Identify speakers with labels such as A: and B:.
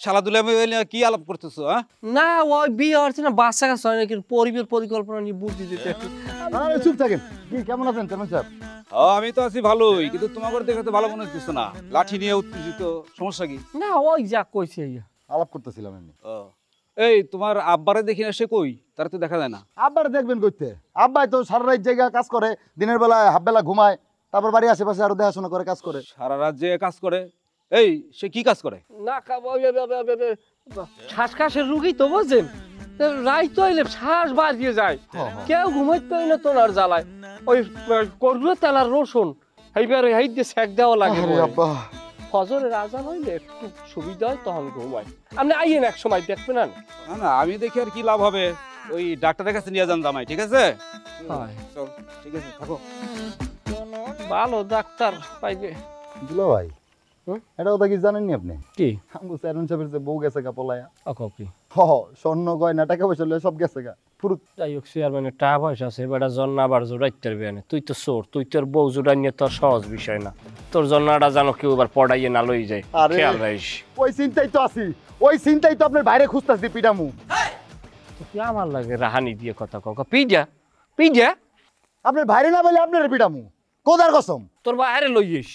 A: শালাদুলে কি আলাপ করতেছো? হ্যাঁ,
B: না ওই বিয়ে হচ্ছে না, বাচ্চা কাছে হয় না, কিন্তু পরিবার পরিকল্পনা নিয়ে বুদ্ধি দিতে একটু।
C: আরে চুপ থাকেন। কি কেমন আছেন চেয়ারম্যান সাহেব?
A: আমি তো আছি ভালোই, কিন্তু তোমাকে দেখে তো ভালো মনে হচ্ছে না। লাঠি নিয়ে উত্তেজিত, সমস্যা কি?
B: না ওই যা কইছে
C: আলাপ করতেছিলাম এমনি।
A: এই তোমার আব্বারে দেখি না, সে কই? তার তো দেখা যায় না।
C: আব্বার দেখবেন কইতে, আব্বাই তো সারা রাত জায়গা কাজ করে, দিনের বেলা হাফ বেলা ঘুমায়, তারপর বাড়ি আশেপাশে আরো দেখাশোনা করে কাজ করে।
A: সারা রাত যে কাজ করে। এই সে কি কাজ করে?
B: না শ্বাসকাশের রুগী তো বুঝছেন, রাই তো এলে শ্বাস বাড়িয়ে যায়, কেউ ঘুমাইতে পারে না তোলার জ্বালায়। ওই করবে তেলার রসুন এইবারে হাইট দিয়ে সেক দেওয়া লাগে।
C: আরে আব্বা,
B: ফজরের আজান হইলে একটু সুবিধা হয়, তখন ঘুমায়। আপনি আইয়েন এক সময় দেখবেন।
A: না না, আমি দেখি আর কি লাভ হবে, ওই ডাক্তারের কাছে নিয়ে যান জামাই, ঠিক আছে? চল, ঠিক আছে, থাকো।
B: ভালো ডাক্তার পাইবে।
C: দুলা ভাই, এটা কথা কি জানেননি আপনি?
B: কি
C: আমগো চেয়ারম্যান সাহেবের যে বউ গেছে গা পলায়া।
B: কি
C: স্বর্ণ গয়না টাকা পয়সা লয়ে সব গেছে গা পুরো।
B: যাই হোক, চেয়ারম্যানের টাকা পয়সা আছে, বেটা জন্য আবার জোড়াইতে পারবি না। তুই তো চোর, তুই তোর বউ জোড়াই নিয়ে তোর সহজ বিষয় না। তোর জন্যটা জানো কেউ এবার পড়াইয়ে না লই যায়, খেয়াল রাখিস।
C: ওই চিন্তাই তো আছি, ওই চিন্তাই তো আপনার বাইরে খুঁজতাছি পিটামু।
B: তুই আমার লাগে রাহানি দিয়ে কথা কক, পিজা পিজা
C: আপনার বাইরে না বলে আপনার পিটামু, কোদার কসম।
B: তোর বাইরে লইস।